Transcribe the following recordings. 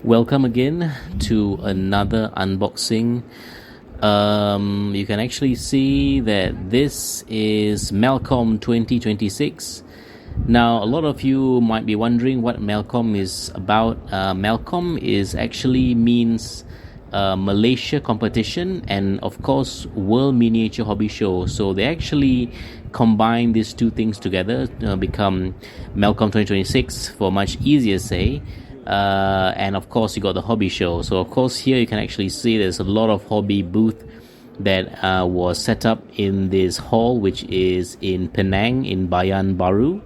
Welcome again to another unboxing. You can actually see that this is MALCOM 2026. Now, a lot of you might be wondering what MALCOM is about. MALCOM is actually means Malaysia competition and of course World Miniature Hobby Show. So they actually combine these two things together to become MALCOM 2026 for much easier say. And of course you got the hobby show. So of course here you can actually see there's a lot of hobby booth that was set up in this hall, which is in Penang in Bayan Baru.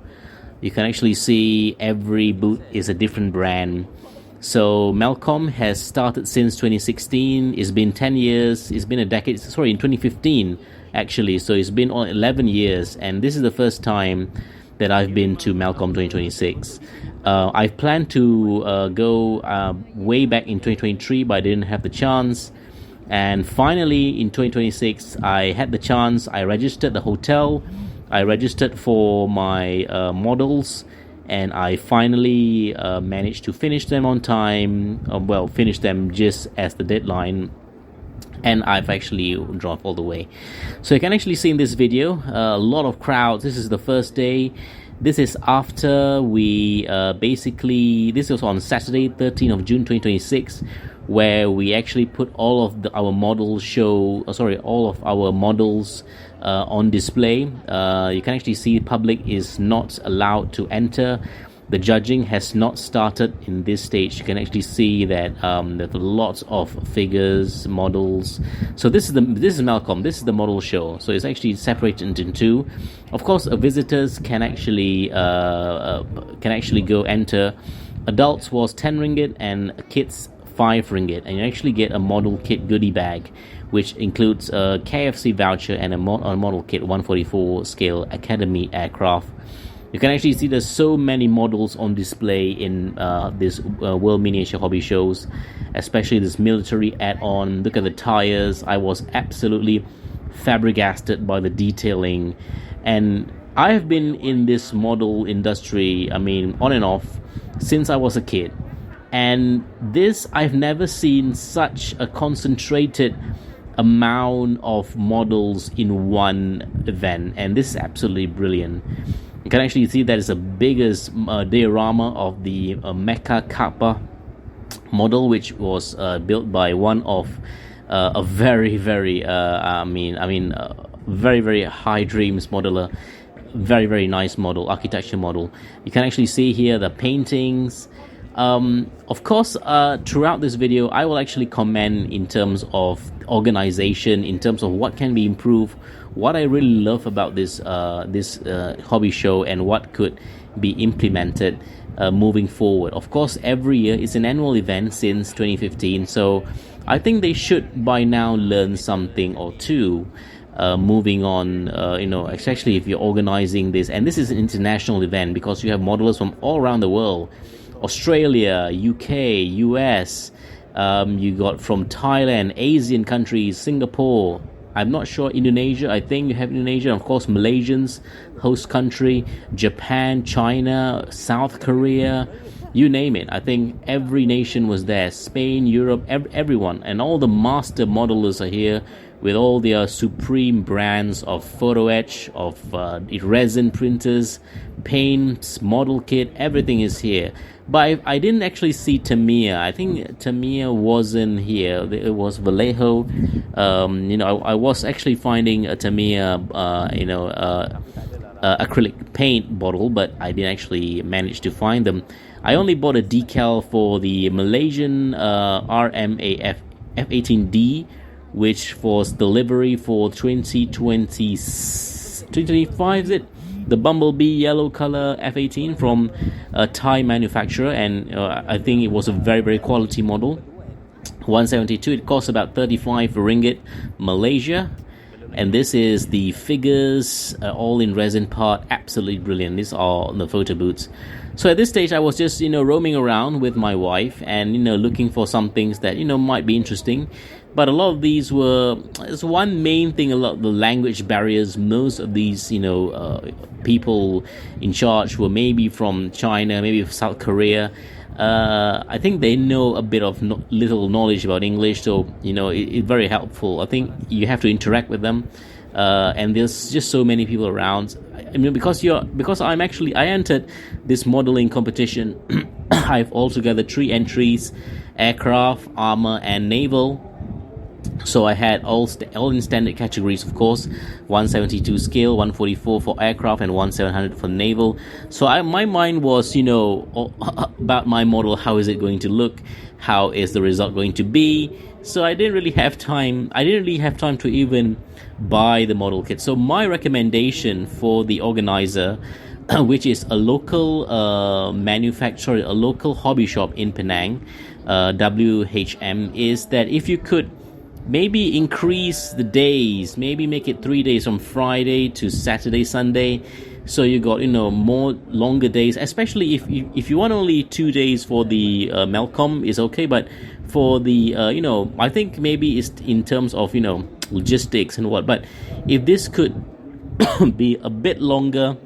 You can actually see every booth is a different brand. So MALCOM has started since 2016. It's been 10 years. It's been a decade. Sorry, in 2015 actually. So it's been on 11 years, and this is the first time that I've been to MALCOM 2026. I planned to go way back in 2023, but I didn't have the chance. And finally, in 2026, I had the chance. I registered the hotel. I registered for my models, and I finally managed to finish them on time. Finish them just as the deadline. And I've actually dropped all the way. So you can actually see in this video a lot of crowds. This is the first day. This is after we this was on Saturday 13th of June 2026, where we actually put all of our models on display. You can actually see the public is not allowed to enter. The judging has not started in this stage. You can actually see that there's lots of figures, models. So this is MALCOM. This is the model show. So it's actually separated into two. Of course, visitors can actually go enter. Adults was 10 ringgit and kids 5 ringgit, and you actually get a model kit goodie bag, which includes a KFC voucher and a model kit 144 scale Academy aircraft. You can actually see there's so many models on display in this World Miniature Hobby Shows, especially this military add-on. Look at the tires. I was absolutely flabbergasted by the detailing. And I have been in this model industry, on and off, since I was a kid. And I've never seen such a concentrated amount of models in one event. And this is absolutely brilliant. You can actually see that it's the biggest diorama of the Mecha Kappa model, which was built by one of a very, very, very, very high dreams modeler. Very, very nice model, architecture model. You can actually see here the paintings. Of course, throughout this video, I will actually comment in terms of organization, in terms of what can be improved, what I really love about this hobby show, and what could be implemented moving forward. Of course, every year it's an annual event since 2015, so I think they should by now learn something or two. Moving on, especially if you're organizing this, and this is an international event because you have modelers from all around the world. Australia, UK, US, you got from Thailand, Asian countries, Singapore, I'm not sure, Indonesia, I think you have Indonesia, and of course Malaysians, host country, Japan, China, South Korea, you name it. I think every nation was there, Spain, Europe, everyone, and all the master modelers are here with all their supreme brands of photo etch, of resin printers, paints, model kit, everything is here. But I didn't actually see Tamiya. I think Tamiya wasn't here. It was Vallejo. I was actually finding a Tamiya, acrylic paint bottle, but I didn't actually manage to find them. I only bought a decal for the Malaysian RMAF F18D, which was delivery for 2025, is it? The Bumblebee yellow color F18 from a Thai manufacturer, and I think it was a very, very quality model. 172, it cost about 35 ringgit Malaysia. And this is the figures, all in resin part, absolutely brilliant. These are the photo booths. So at this stage, I was just, roaming around with my wife and, looking for some things that, might be interesting. but a lot of these were, it's one main thing, a lot of the language barriers. Most of these, people in charge were maybe from China, maybe South Korea. I think they know a bit of little knowledge about English, so it's very helpful. I think you have to interact with them, and there's just so many people around. I mean, because I entered this modeling competition. I've altogether 3 entries: aircraft, armor, and naval. So I had all in standard categories, of course, 172 scale, 144 for aircraft, and 1700 for naval. So my mind was, about my model. How is it going to look? How is the result going to be? So I didn't really have time. To even buy the model kit. So my recommendation for the organizer, which is a local manufacturer, a local hobby shop in Penang, WHM, is that if you could maybe increase the days, maybe make it 3 days from Friday to Saturday, Sunday, so you got more longer days. Especially if you want only 2 days for the MALCOM is okay, but for the I think maybe it's in terms of logistics and what. But if this could be a bit longer,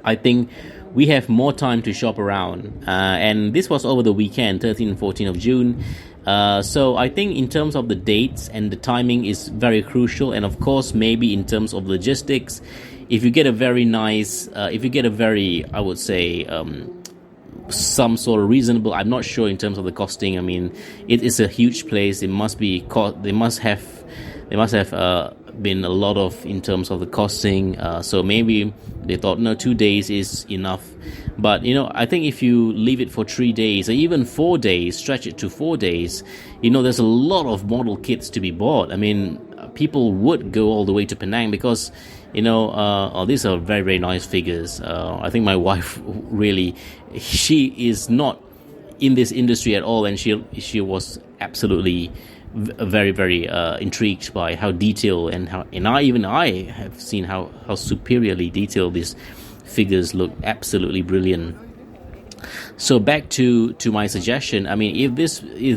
I think we have more time to shop around. And this was over the weekend, 13 and 14 of June. So I think in terms of the dates and the timing is very crucial. And of course, maybe in terms of logistics, if you get a very, I would say, some sort of reasonable, I'm not sure in terms of the costing. I mean, it is a huge place. It must be, they must have been a lot of in terms of the costing. So maybe they thought, no, 2 days is enough. But I think if you leave it for 3 days or even 4 days, stretch it to 4 days, there's a lot of model kits to be bought. I mean, people would go all the way to Penang because these are very, very nice figures. I think my wife really, she is not in this industry at all, and she was absolutely very, very intrigued by how detailed I have seen how superiorly detailed these figures look. Absolutely brilliant. So back to my suggestion. I mean, if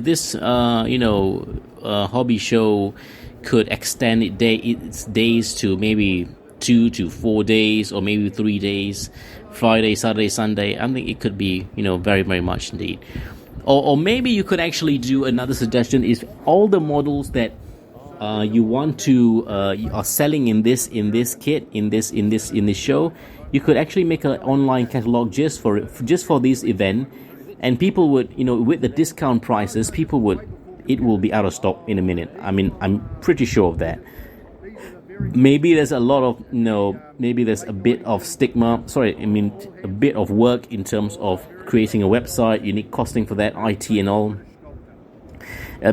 this hobby show could extend its days to maybe 2 to 4 days, or maybe 3 days, Friday, Saturday, Sunday, I think it could be very, very much indeed. Or maybe you could actually do another suggestion: is all the models that you want to you are selling in this kit, in this show, you could actually make an online catalog just for this event, and people would, with the discount prices, it will be out of stock in a minute. I mean, I'm pretty sure of that. Maybe there's a lot of maybe there's a bit of a bit of work in terms of creating a website, unique costing for that, IT and all.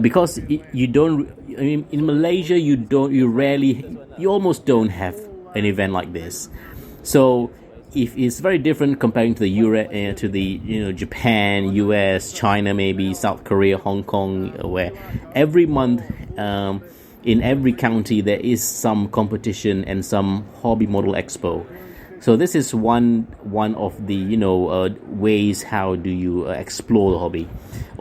Because you don't, in Malaysia, you almost don't have an event like this. So if it's very different comparing to the Europe, to the Japan, US, China, maybe South Korea, Hong Kong, where every month, in every county there is some competition and some hobby model expo. So this is one of the ways how do you explore the hobby.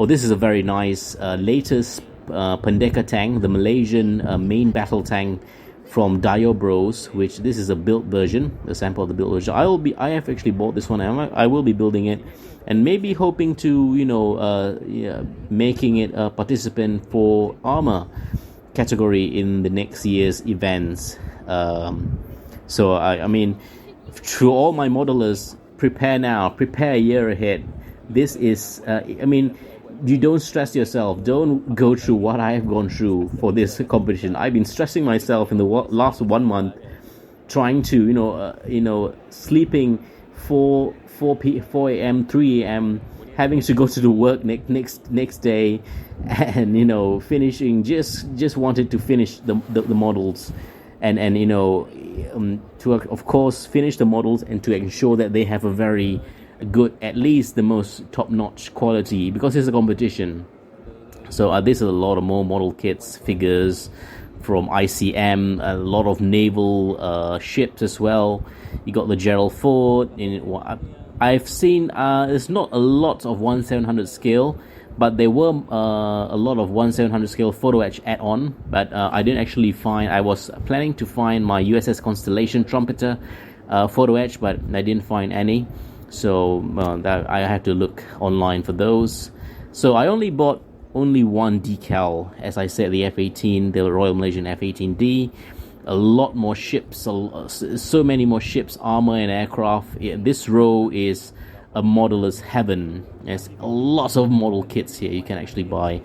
This is a very nice latest Pendeka tank, the Malaysian main battle tank from Dio Bros, which this is a built version, a sample of the built version. I have actually bought this one. I will be building it, and maybe hoping to making it a participant for armor category in the next year's events. So I mean, to all my modelers, prepare now, prepare a year ahead. This is you don't stress yourself. Don't go through what I have gone through for this competition. I've been stressing myself in the last 1 month, trying to sleeping 4 a.m., 3 a.m., having to go to the work next day, and finishing, just wanted to finish the models, and to of course finish the models and to ensure that they have a very good, at least the most top-notch quality, because it's a competition. So there's a lot of more model kits, figures from ICM, a lot of naval ships as well. You got the Gerald Ford. I've seen there's not a lot of 1700 scale, but there were a lot of 1/700 scale photo etch add-on, but I didn't actually find. I was planning to find my USS Constellation trumpeter photo etch, but I didn't find any, so that I had to look online for those. So I only bought one decal, as I said, the F-18, the Royal Malaysian F-18D. A lot more ships, so many more ships, armor and aircraft. This row is a modeler's heaven. There's lots of model kits here you can actually buy,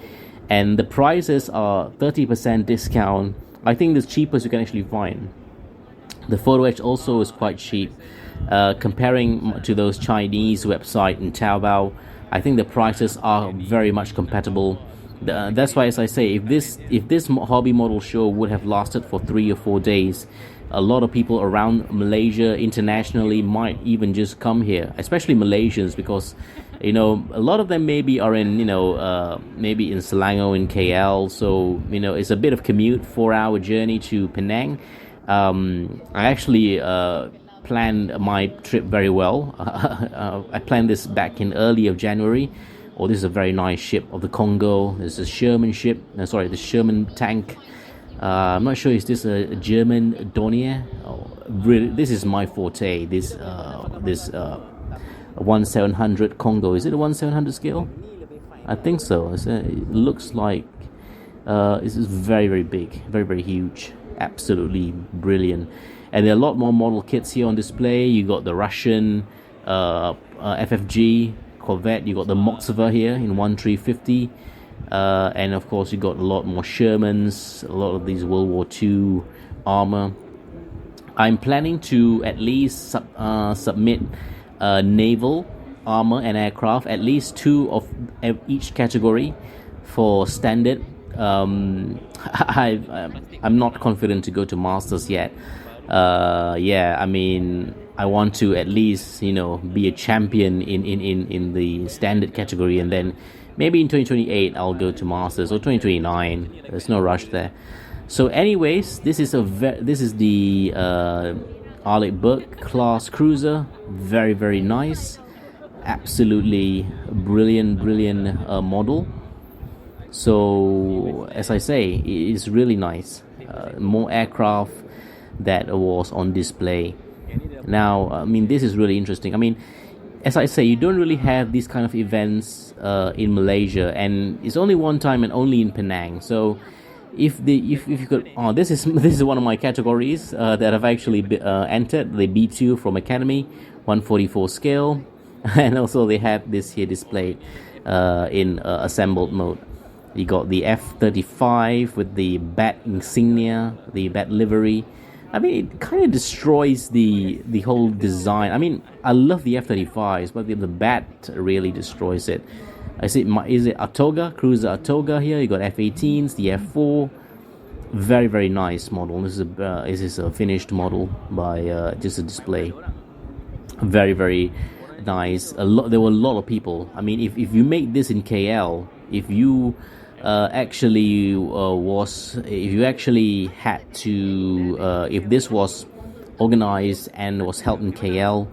and the prices are 30% discount. I think the cheapest you can actually find. The photo etch also is quite cheap, comparing to those Chinese website in Taobao. I think the prices are very much compatible. That's why, as I say, if this hobby model show would have lasted for 3 or 4 days, a lot of people around Malaysia, internationally, might even just come here, especially Malaysians, because a lot of them maybe are in maybe in Selangor, in KL, so it's a bit of commute, 4-hour journey to Penang. I actually planned my trip very well. I planned this back in early of January. Oh, this is a very nice ship of the Congo. There's a Sherman ship. The Sherman tank. I'm not sure, is this a German Dornier? Oh, really, this is my forte. This 1/700 Congo. Is it a 1/700 scale? I think so. It looks like this is very, very big, very, very huge. Absolutely brilliant. And there are a lot more model kits here on display. You got the Russian FFG corvette. You got the Moskva here in 1350, and of course you got a lot more Shermans, a lot of these World War II armor. I'm planning to at least submit naval armor and aircraft, at least 2 of each category for standard. I'm not confident to go to masters yet. I want to at least be a champion in the standard category, and then maybe in 2028 I'll go to masters, or 2029. There's no rush there. So anyways, this is the Arleigh Burke class cruiser. Very, very nice, absolutely brilliant model. So as I say, it is really nice. More aircraft that was on display. Now, this is really interesting. As I say, you don't really have these kind of events in Malaysia, and it's only one time and only in Penang. So if you could, this is one of my categories that I've actually entered, the B2 from Academy, 144 scale, and also they have this here displayed in assembled mode. You got the F-35 with the bat insignia, the bat livery. It kind of destroys the whole design. I love the F-35s, but the bat really destroys it. Is it Atoga, cruiser Atoga here? You got F-18s, the F-4. Very, very nice model. This is a finished model by just a display. Very, very nice. There were a lot of people. If you make this in KL, if you if this was organized and was held in KL,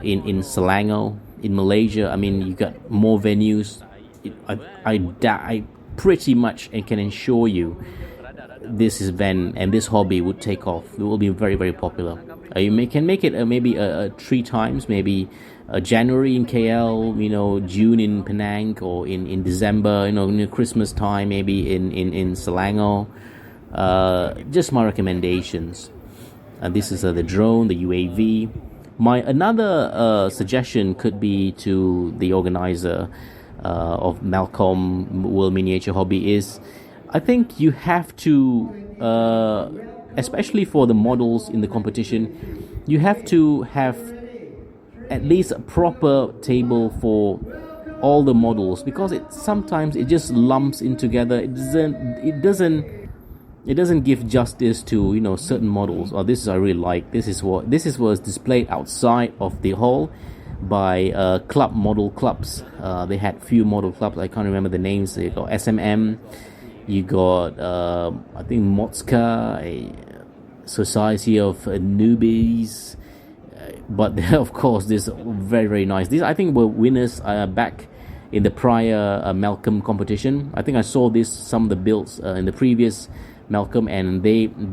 in Selangor, in Malaysia, you got more venues. I pretty much can assure you this event and this hobby would take off. It will be very, very popular. You can make it maybe 3 times, maybe January in KL, June in Penang, or in December, Christmas time, maybe in Selangor. Just my recommendations. This is the drone, the UAV. My another suggestion could be to the organizer of MALCOM World Miniature Hobby is, I think you have to, especially for the models in the competition, you have to have at least a proper table for all the models, because sometimes it just lumps in together. It doesn't give justice to certain models. This I really like. This was displayed outside of the hall by model clubs. They had few model clubs. I can't remember the names. They got SMM. You got I think Motska, a society of newbies. But of course, this very, very nice. These I think were winners back in the prior MALCOM competition. I think I saw some of the builds in the previous MALCOM, and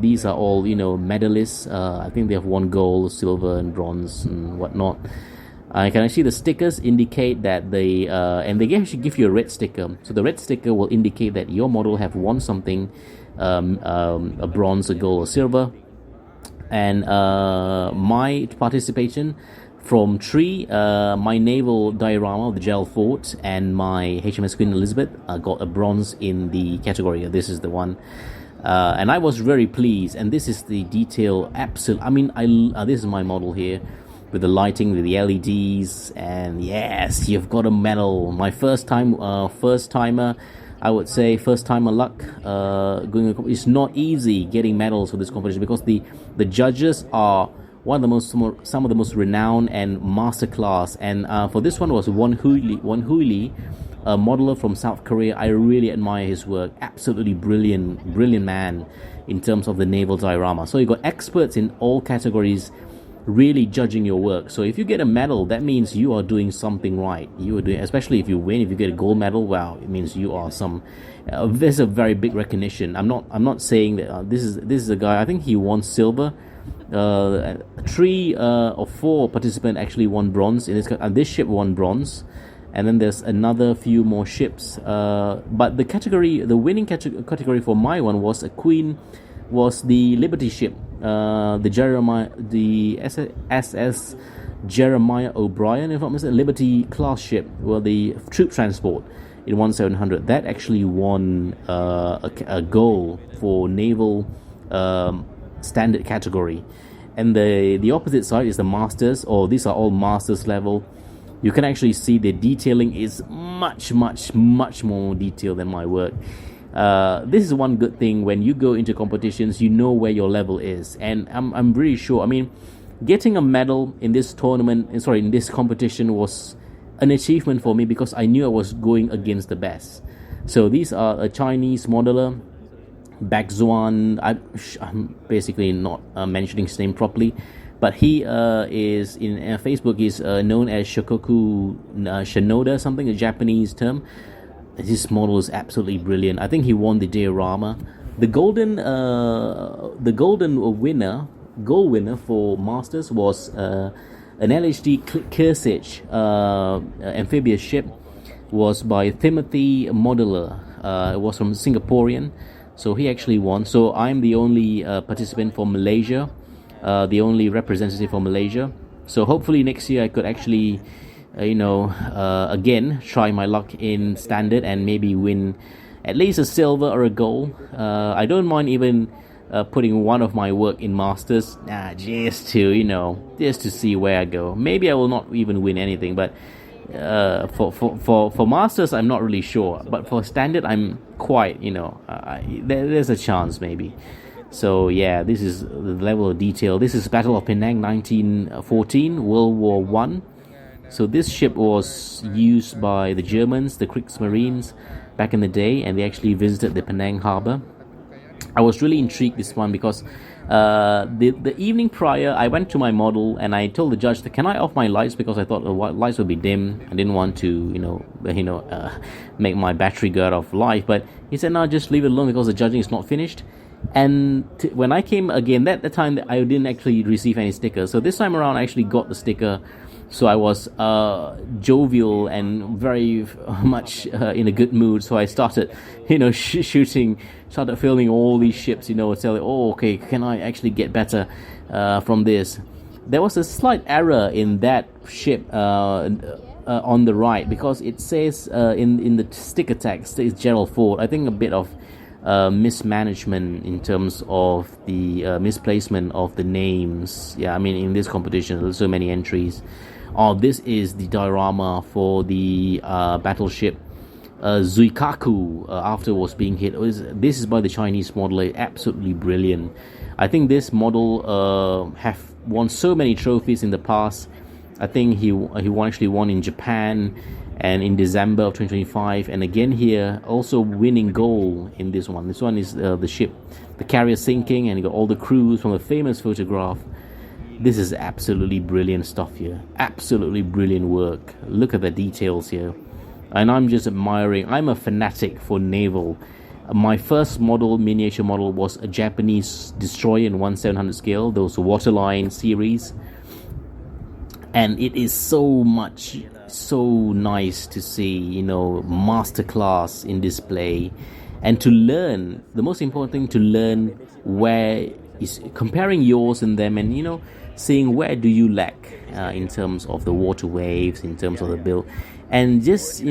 these are all medalists. I think they have won gold, silver, and bronze and whatnot. I can actually, the stickers indicate that and they actually give you a red sticker. So the red sticker will indicate that your model have won something, a bronze, a gold, or silver. And my participation from 3, my naval diorama of the Gerald Ford and my HMS Queen Elizabeth got a bronze in the category. This is the one. And I was very pleased. And this is the detail. Absolute. I mean, this is my model here, with the lighting, with the LEDs, and yes, you've got a medal. My first timer, I would say, first timer luck. It's not easy getting medals for this competition, because the judges are some of the most renowned and masterclass. And for this one was Won Hui, a modeler from South Korea. I really admire his work. Absolutely brilliant man in terms of the naval diorama. So you got experts in all categories really judging your work. So if you get a medal, that means you are doing something right. You are doing, especially if you win, if you get a gold medal, wow, it means you are there's a very big recognition. I'm not saying that this is a guy. I think he won silver. 3 or 4 participants actually won bronze in this. This ship won bronze, and then there's another few more ships. But the winning category for my one was the Liberty ship. The SS Jeremiah O'Brien, if I'm not mistaken, Liberty class ship, the troop transport in 1700. That actually won a goal for naval standard category. And the opposite side is the masters, or these are all masters level. You can actually see the detailing is much more detailed than my work. This is one good thing. When you go into competitions, you know where your level is, and I'm really sure. I mean, getting a medal in this in this competition was an achievement for me, because I knew I was going against the best. So these are a Chinese modeler, Baek Zuan. I'm basically not mentioning his name properly, but he is in Facebook. He's known as Shokoku Shinoda, something, a Japanese term. This model is absolutely brilliant. I think he won the diorama. The gold winner for Masters was an LHD Kearsarge amphibious ship, was by Timothy Modeler. It was from Singaporean, so he actually won. So I'm the only participant for Malaysia, the only representative for Malaysia. So hopefully next year I could actually again try my luck in standard and maybe win at least a silver or a gold. I don't mind even putting one of my work in masters, just to see where I go. Maybe I will not even win anything, but for masters I'm not really sure, but for standard I'm quite there's a chance maybe. So yeah, this is the level of detail. This is Battle of Penang 1914, World War One. So this ship was used by the Germans, the Kriegsmarines, back in the day, and they actually visited the Penang harbor. I was really intrigued this one because the evening prior, I went to my model and I told the judge that, can I off my lights, because I thought the lights would be dim. I didn't want to make my battery go out of life. But he said, no, just leave it alone because the judging is not finished. And when I came again, that time I didn't actually receive any stickers. So this time around I actually got the sticker. So I was jovial and very much in a good mood. So I started, started filming all these ships, telling, okay, can I actually get better from this? There was a slight error in that ship on the right, because it says in the sticker text, it's Gerald Ford. I think a bit of mismanagement in terms of the misplacement of the names. Yeah, I mean, in this competition, there's so many entries. This is the diorama for the battleship Zuikaku after it was being hit. This is by the Chinese modeler, absolutely brilliant. I think this model have won so many trophies in the past. I think he actually won in Japan and in December of 2025, and again here, also winning gold in this one. This one is the ship, the carrier sinking, and you got all the crews from a famous photograph. This is absolutely brilliant stuff here. Absolutely brilliant work. Look at the details here. and I'm just admiring. I'm a fanatic for naval. My first model, miniature model, was a Japanese destroyer in 1/700 scale, those waterline series, and it is so nice to see, masterclass in display, and to learn. The most important thing, to learn where is comparing yours and them, and seeing where do you lack in terms of the water waves, in terms of the build, and just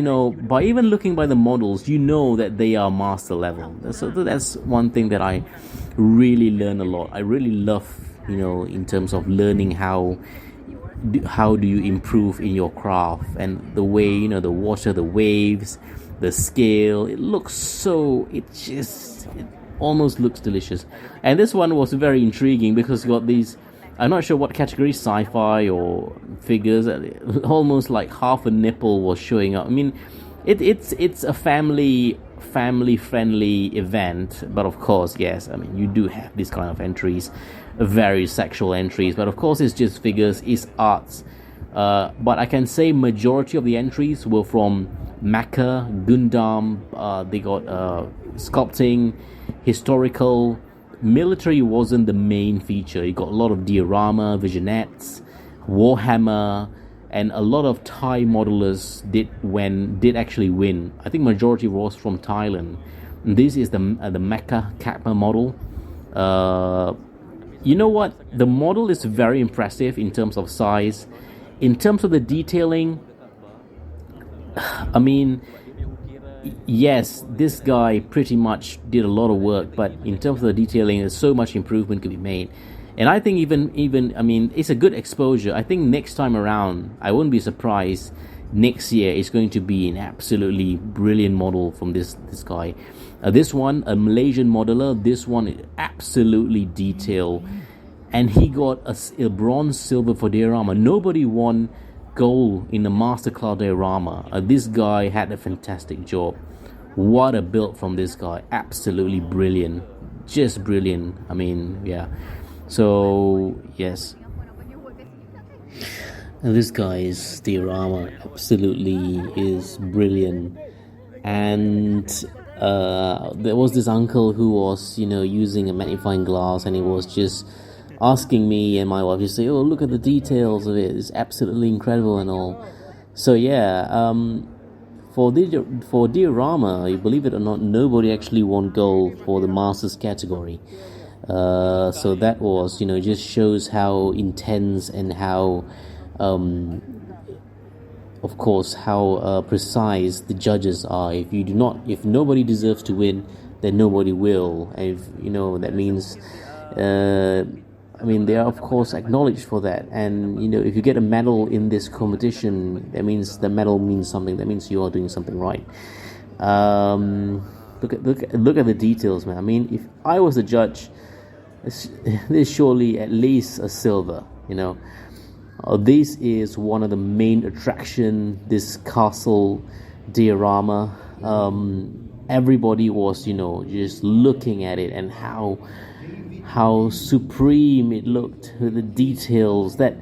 by even looking by the models, that they are master level. So that's one thing that I really learn a lot. I really love in terms of learning how do you improve in your craft, and the way the water, the waves, the scale. It almost looks delicious. And this one was very intriguing because you got these, I'm not sure what category, sci-fi or figures, almost like half a nipple was showing up. I mean, it's a family friendly event, but of course, yes, I mean, you do have these kind of entries, very sexual entries, but of course it's just figures, it's arts. But I can say majority of the entries were from Mecha, Gundam. They got sculpting, historical. Military wasn't the main feature. You got a lot of diorama, visionettes, Warhammer, and a lot of Thai modelers did actually win. I think majority was from Thailand. And this is the Mecha Kappa model. You know what? The model is very impressive in terms of size. In terms of the detailing, I mean, yes, this guy pretty much did a lot of work, but in terms of the detailing, there's so much improvement could be made. And I think even I mean, it's a good exposure. I think next time around, I wouldn't be surprised next year it's going to be an absolutely brilliant model from this guy. This one, a Malaysian modeler, this one is absolutely detailed. And he got a bronze silver for diorama. Nobody won gold in the masterclass diorama. This guy had a fantastic job. What a build from this guy. Absolutely brilliant. Just brilliant. I mean, yeah. So, yes. And this guy's diorama absolutely is brilliant. And there was this uncle who was, using a magnifying glass, and he was just asking me and my wife to say, "Oh, look at the details of it. It's absolutely incredible and all." So yeah, for diorama, you believe it or not, nobody actually won gold for the masters category. So that was, just shows how intense and how, of course, how precise the judges are. If nobody deserves to win, then nobody will. And if, that means, I mean, they are of course acknowledged for that. And if you get a medal in this competition, that means the medal means something. That means you are doing something right. Look at the details, man. I mean, if I was a judge, there's surely at least a silver. This is one of the main attraction. This castle diorama. Everybody was, just looking at it, and how supreme it looked with the details. That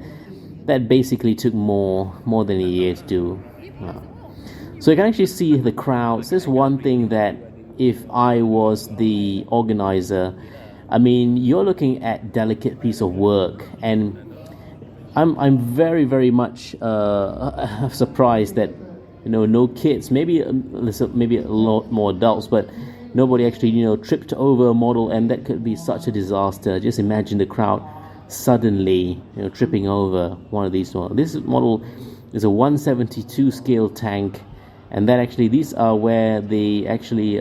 basically took more than a year to do. So you can actually see the crowds. There's one thing that if I was the organizer, I mean, you're looking at delicate piece of work, and I'm very, very much surprised that no kids, maybe a lot more adults, but nobody actually tripped over a model, and that could be such a disaster. Just imagine the crowd suddenly tripping over one of these models. This model is a 172 scale tank, and that actually, these are where they actually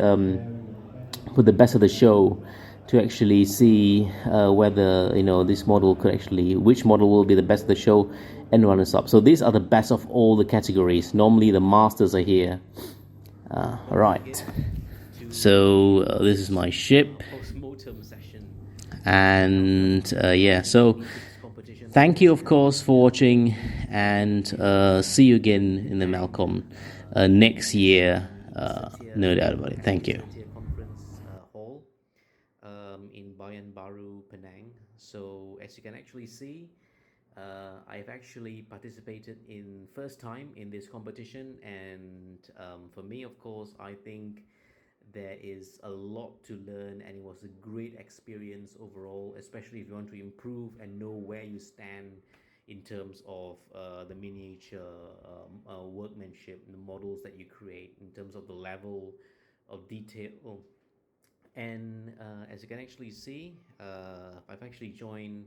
put the best of the show to actually see whether this model could actually, which model will be the best of the show and runners up. So these are the best of all the categories. Normally the masters are here. Right. So this is my ship, and yeah. So thank you, of course, for watching, and see you again in the Malcolm next year. No doubt about it. Thank you. In Bayan Baru, Penang. So as you can actually see, I've actually participated in first time in this competition, and for me, of course, I think there is a lot to learn, and it was a great experience overall, especially if you want to improve and know where you stand in terms of the miniature workmanship, the models that you create, in terms of the level of detail. And as you can actually see, I've actually joined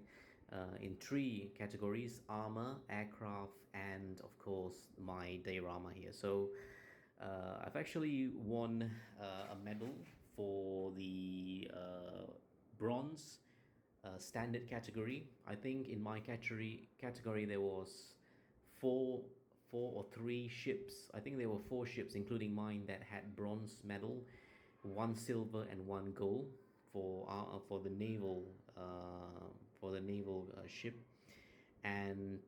in three categories: armor, aircraft, and of course my diorama here. So I've actually won a medal for the bronze standard category. I think in my category there was four or three ships. I think there were four ships, including mine, that had bronze medal, one silver and one gold for the naval ship. And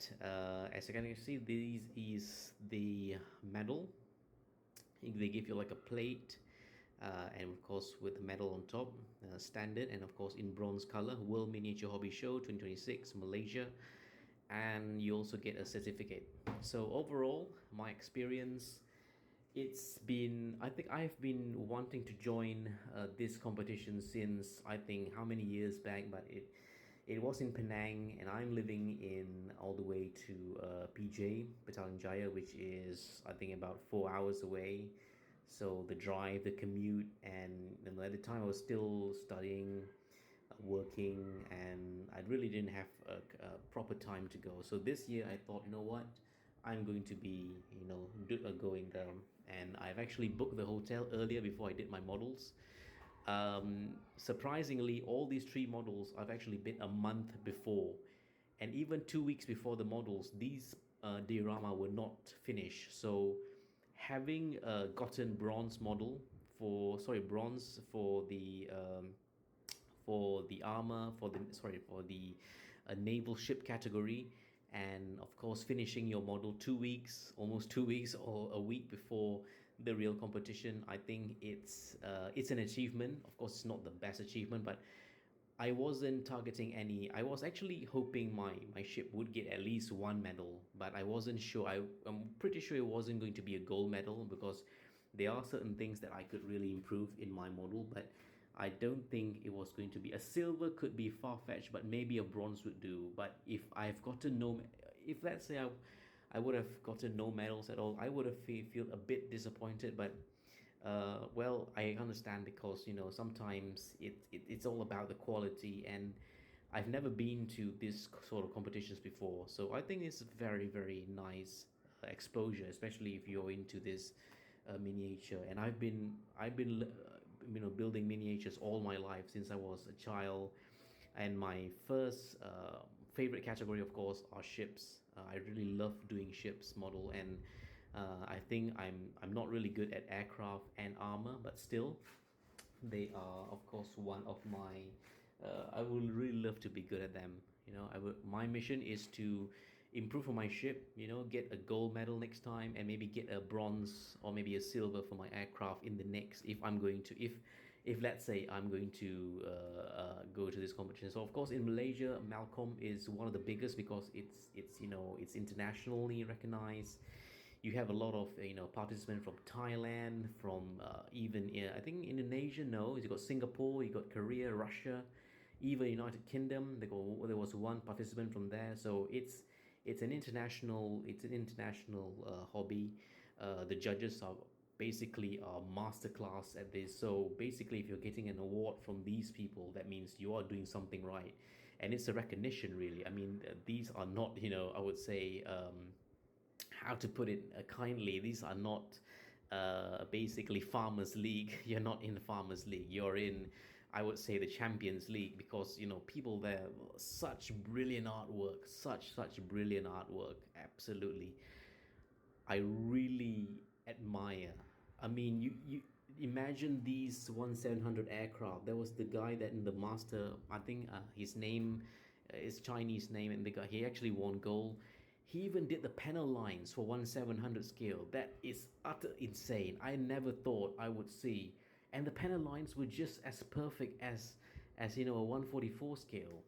as you can see, this is the medal. They give you like a plate, and of course with the medal on top, standard, and of course in bronze color, World Miniature Hobby Show 2026 Malaysia. And you also get a certificate. So overall, my experience, it's been, I think I've been wanting to join this competition since, I think, how many years back, but it was in Penang, and I'm living in all the way to PJ, Petaling Jaya, which is, I think, about 4 hours away. So the drive, the commute, and at the time I was still studying, working, and I really didn't have a proper time to go. So this year I thought, you know what, I'm going to be, going there, and I've actually booked the hotel earlier before I did my models. Surprisingly, all these three models I've actually been a month before, and even 2 weeks before the models, these diorama were not finished. So having gotten bronze for the armor, for the naval ship category, and of course finishing your model 2 weeks, almost 2 weeks, or a week before the real competition, I think it's an achievement. Of course, it's not the best achievement, but I wasn't targeting any. I was actually hoping my ship would get at least one medal, but I wasn't sure. I'm pretty sure it wasn't going to be a gold medal, because there are certain things that I could really improve in my model, but I don't think it was going to be a silver. Could be far-fetched, but maybe a bronze would do. But if let's say I would have gotten no medals at all, I would have feel a bit disappointed. But well, I understand, because sometimes it's all about the quality, and I've never been to this sort of competitions before, so I think it's very, very nice exposure, especially if you're into this miniature. And I've been building miniatures all my life since I was a child, and my first favorite category, of course, are ships. I really love doing ships model, and I think I'm not really good at aircraft and armor, but still, they are, of course, one of my. I would really love to be good at them. My mission is to improve on my ship. Get a gold medal next time, and maybe get a bronze or maybe a silver for my aircraft in the next. If let's say I'm going to go to this competition. So of course in Malaysia, MALCOM is one of the biggest, because it's internationally recognized. You have a lot of participants from Thailand, from even I think Indonesia. No, you got Singapore, you got Korea, Russia, even United Kingdom. There was one participant from there. So it's an international hobby. The judges are basically a masterclass at this. So basically, if you're getting an award from these people, that means you are doing something right, and it's a recognition, really. I mean, these are not, I would say, how to put it kindly, these are not basically Farmers League. You're not in the Farmers League. You're in, I would say, the Champions League, because people there, such brilliant artwork, such brilliant artwork. Absolutely, I really admire. I mean, you imagine these 1700 aircraft. There was the guy that in the master, I think his name is Chinese name, and the guy, he actually won gold. He even did the panel lines for 1700 scale. That is utter insane. I never thought I would see. And the panel lines were just as perfect as a 144 scale.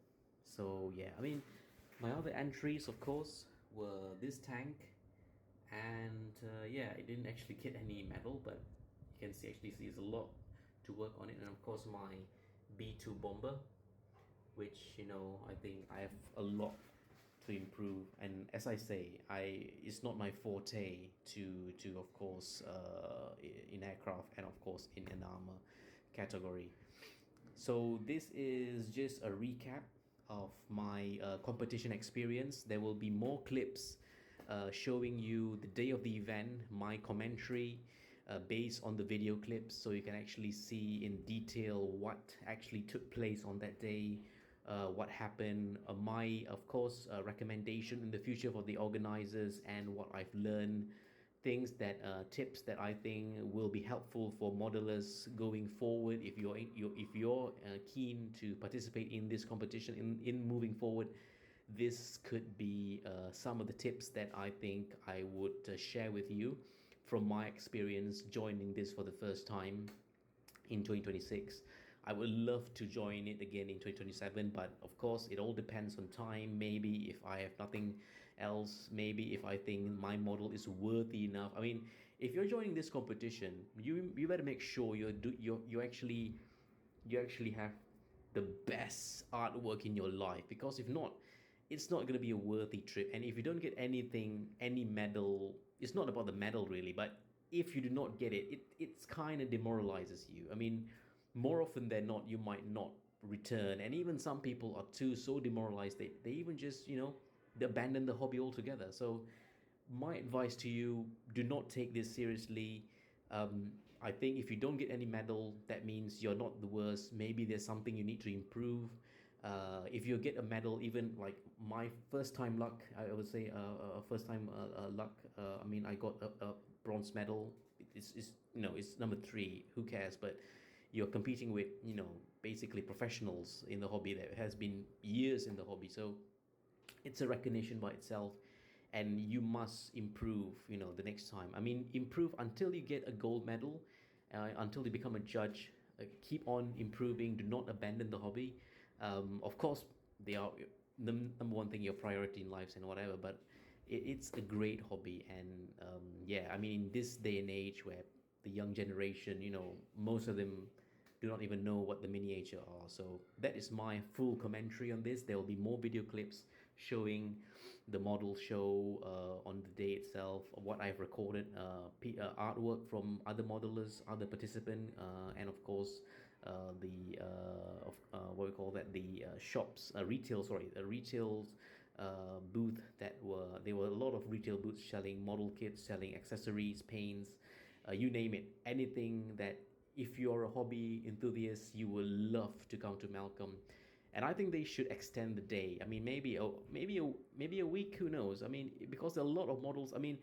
So yeah, I mean, My other entries, of course, were this tank, and yeah, I didn't actually get any medal, but you can see there's a lot to work on it, and of course my B2 bomber, which I think I have a lot to improve. And as I say, it's not my forte to of course in aircraft and of course in an armor category. So this is just a recap of my competition experience. There will be more clips showing you the day of the event, my commentary based on the video clips, so you can actually see in detail what actually took place on that day, what happened, my of course recommendation in the future for the organizers, and what I've learned, things that tips that I think will be helpful for modelers going forward. If you're keen to participate in this competition, in moving forward, this could be some of the tips that I think I would share with you from my experience joining this for the first time in 2026. I would love to join it again in 2027, but of course it all depends on time. Maybe if I have nothing else, maybe if I think my model is worthy enough. I mean, if you're joining this competition, you better make sure you actually have the best artwork in your life, because if not, it's not going to be a worthy trip. And if you don't get anything, any medal, it's not about the medal really, but if you do not get it's kind of demoralizes you. I mean, more often than not, you might not return. And even some people are too so demoralized, they even just, they abandon the hobby altogether. So my advice to you, do not take this seriously. I think if you don't get any medal, that means you're not the worst. Maybe there's something you need to improve. If you get a medal, even like my first time luck, I would say first time luck. I mean, I got a bronze medal. It's number 3. Who cares? But you're competing with basically professionals in the hobby that has been years in the hobby. So it's a recognition by itself, and you must improve the next time. I mean, improve until you get a gold medal, until you become a judge. Keep on improving, do not abandon the hobby. Of course, they are the number one thing, your priority in life and whatever, but it's a great hobby. And yeah, I mean, in this day and age where the young generation, most of them do not even know what the miniature are. So that is my full commentary on this. There will be more video clips showing the model show on the day itself, what I've recorded, artwork from other modelers, other participants, and of course what we call that, the shops, retail booth. There were a lot of retail booths selling model kits, selling accessories, paints, you name it, anything that if you're a hobby enthusiast, you will love to come to MALCOM. And I think they should extend the day. I mean, maybe a week. Who knows? I mean, because there are a lot of models. I mean,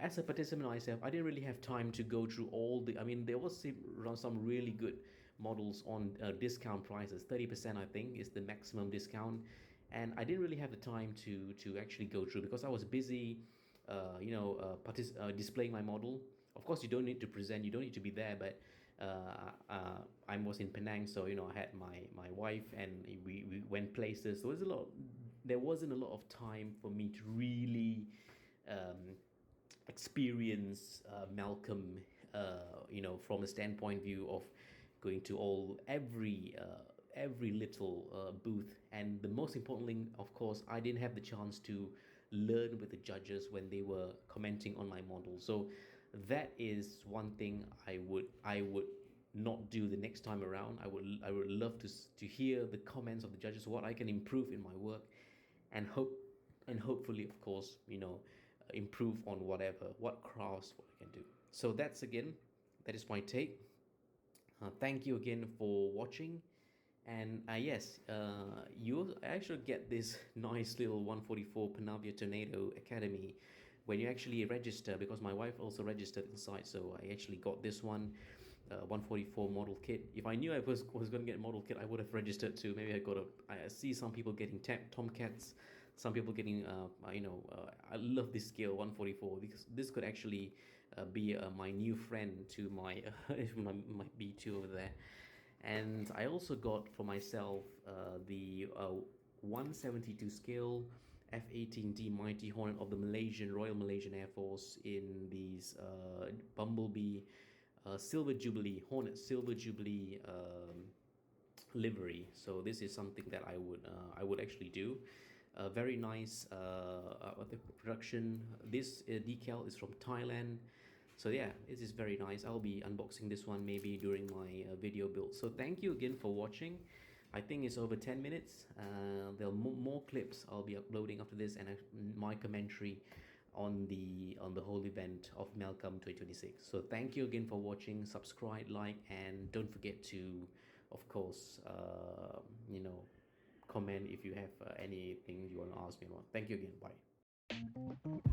as a participant myself, I didn't really have time to go through all the. I mean, there was some really good models on discount prices. 30%, I think, is the maximum discount, and I didn't really have the time to actually go through because I was busy, displaying my model. Of course, you don't need to present, you don't need to be there, but I was in Penang, so I had my wife, and we went places. There wasn't a lot of time for me to really experience MALCOM, from a standpoint view of going to every little booth. And the most important thing, of course, I didn't have the chance to learn with the judges when they were commenting on my model. So that is one thing I would not do the next time around. I would love to hear the comments of the judges, what I can improve in my work, and hopefully, of course, improve on what crafts, what I can do. So that is my take. Thank you again for watching. And yes, you actually get this nice little 144 Panavia Tornado Academy when you actually register, because my wife also registered inside. So I actually got this 144 model kit. If I knew I was going to get a model kit, I would have registered too. Maybe I see some people getting Tomcats, some people getting I love this scale 144, because this could actually be my new friend to my my B2 over there. And I also got for myself the 172 scale F-18D Mighty Hornet of the Royal Malaysian Air Force in these Bumblebee Silver Jubilee, Hornet Silver Jubilee livery. So this is something that I would actually do. Very nice the production. This decal is from Thailand. So yeah, this is very nice. I'll be unboxing this one maybe during my video build. So thank you again for watching. I think it's over 10 minutes. There'll more clips I'll be uploading after this, and my commentary on the whole event of MALCOM 2026. So thank you again for watching. Subscribe, like, and don't forget to, of course, comment if you have anything you want to ask me about. Thank you again. Bye.